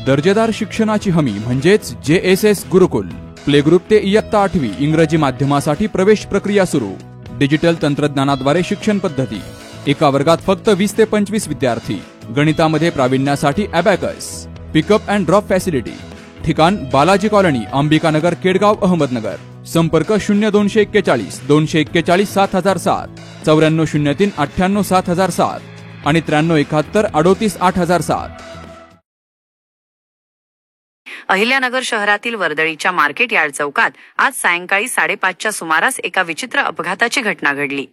दर्जेदार शिक्षणाची हमी म्हणजेच JSS गुरुकुल. प्ले ग्रुप ते इयत्ता 8वी इंग्रजी माध्यमासाठी प्रवेश प्रक्रिया सुरू. डिजिटल तंत्रज्ञानाद्वारे शिक्षण पद्धती. एका वर्गात फक्त 20 ते 25 विद्यार्थी. गणितामध्ये प्रावीण्यासाठी abacus. Pickup and drop facility. ठिकाण बालाजी कॉलनी, अंबिकानगर, केडगाव, अहमदनगर. संपर्क 0241 241 7007, 9403 98 7007 आणि 9371 38 8007. अहिल्यानगर शहरातील वर्दळीच्या मार्केट यार्ड चौकात आज सायंकाळी 5:30च्या सुमारास एका विचित्र अपघाताची घटना घडली.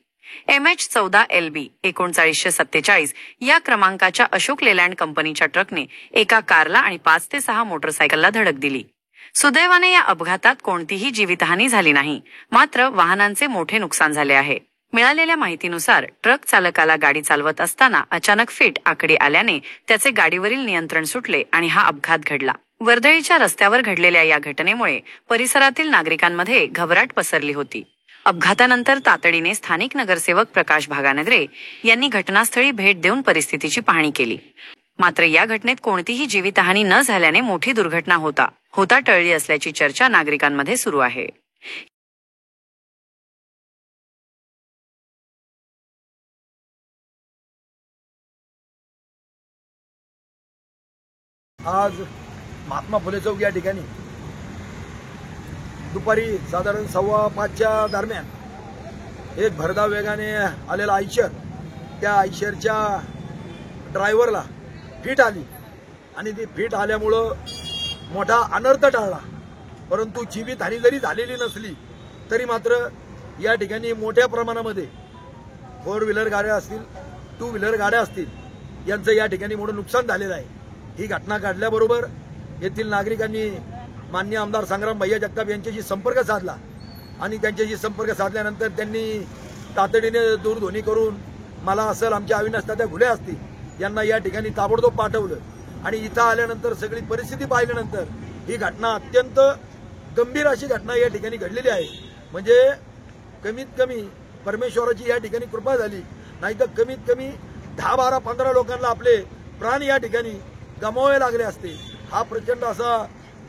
MH14LB 3947 या क्रमांकाच्या अशोक लेलँड कंपनीच्या ट्रकने एका कारला आणि 5 ते 6 मोटरसायकलला धडक दिली. सुदैवाने या अपघातात कोणतीही जीवितहानी झाली नाही, मात्र वाहनांचे मोठे नुकसान झाले आहे. मिळालेल्या माहितीनुसार ट्रक चालकाला गाडी चालवत असताना अचानक फिट आकडी आल्याने त्याचे गाडीवरील नियंत्रण सुटले आणि हा अपघात घडला. वर्दळीच्या रस्त्यावर घडलेल्या या घटनेमुळे परिसरातील नागरिकांमध्ये घबराट पसरली होती. अपघातानंतर तातडीने स्थानिक नगरसेवक प्रकाश भागानगरे यांनी घटनास्थळी भेट देऊन परिस्थितीची पाहणी केली. मात्र या घटनेत कोणतीही जीवितहानी न झाल्याने मोठी दुर्घटना होता टळली असल्याची चर्चा नागरिकांमध्ये सुरू आहे. आज महात्मा फुले चौक या ठिकाणी दुपारी साधारण 5:15च्या दरम्यान एक भरधाव वेगाने आलेला आयशर, त्या आयशरच्या ड्रायव्हरला फिट आली आणि ती फिट आल्यामुळं मोठा अनर्थ टळला. परंतु जीवितहानी जरी झालेली नसली तरी मात्र या ठिकाणी मोठ्या प्रमाणामध्ये 4 व्हीलर गाड्या असतील, 2 व्हीलर गाड्या असतील, यांचं या ठिकाणी मोठं नुकसान झालेलं आहे. ही घटना घडल्याबरोबर येथील नागरिकांनी माननीय आमदार संग्राम भैया जगताप यांच्याशी संपर्क साधला आणि त्यांच्याशी संपर्क साधल्यानंतर त्यांनी तातडीने दूरध्वनी करून मला असेल आमच्या अविनाश तात्या घुले असतील यांना या ठिकाणी ताबडतोब पाठवलं आणि इथं आल्यानंतर सगळी परिस्थिती पाहिल्यानंतर ही घटना अत्यंत गंभीर अशी घटना या ठिकाणी घडलेली आहे. म्हणजे कमीत कमी परमेश्वराची या ठिकाणी कृपा झाली, नाही तर कमीत कमी 10, 12, 15 लोकांना आपले प्राण या ठिकाणी गमावे लागले असते. हा प्रचंड असा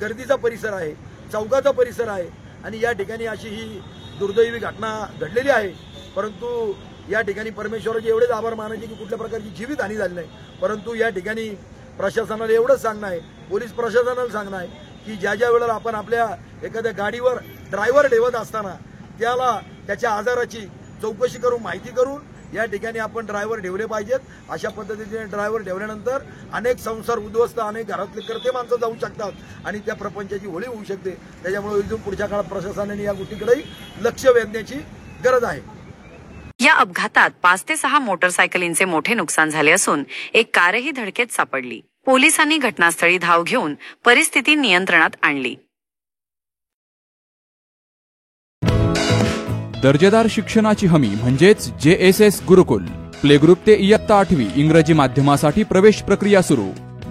गर्दीचा परिसर आहे, चौकाचा परिसर आहे आणि या ठिकाणी अशी ही दुर्दैवी घटना घडलेली आहे. परंतु या ठिकाणी परमेश्वराचे एवढेच आभार मानायचे की कुठल्या प्रकारची जीवितहानी झाली नाही. परंतु या ठिकाणी प्रशासनाला एवढंच सांगणं आहे, पोलीस प्रशासनाला सांगणं आहे की ज्या वेळेला आपण आपल्या एखाद्या गाडीवर ड्रायव्हर ठेवत असताना त्याला त्याच्या आजाराची चौकशी करून माहिती करून या ठिकाणी आपण ड्रायव्हर ठेवले पाहिजेत. अशा पद्धतीने ड्रायव्हर ठेवल्यानंतर अनेक संसार उद्ध्वस्त, अनेक घरातले कर्ते माणसं जाऊ शकतात आणि त्या प्रपंचाची होळी होऊ शकते. त्याच्यामुळे इथून पुढच्या काळात प्रशासनाने या गोष्टीकडेही लक्ष वेधण्याची गरज आहे. या अपघातात 5 ते 6 मोटरसायकलींचे मोठे नुकसान झाले असून एक कारही धडकेत सापडली. पोलिसांनी घटनास्थळी धाव घेऊन परिस्थिती नियंत्रणात आणली. दर्जेदार शिक्षणाची हमी म्हणजेच JSS गुरुकुल. प्ले ग्रुप ते इयत्ता 8वी इंग्रजी माध्यमासाठी प्रवेश प्रक्रिया सुरू.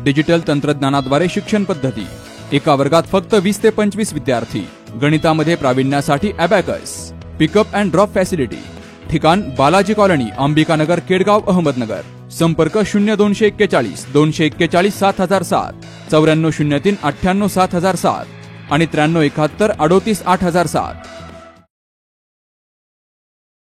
डिजिटल तंत्रज्ञानाद्वारे शिक्षण पद्धती. एका वर्गात फक्त 20 ते 25 विद्यार्थी. गणितामध्ये प्रावीण्यासाठी abacus. Pickup and drop facility. ठिकाण बालाजी कॉलनी, अंबिकानगर, केडगाव, अहमदनगर. संपर्क 0241 241 7007, 9403 98 7007 आणि 9371 38 8007.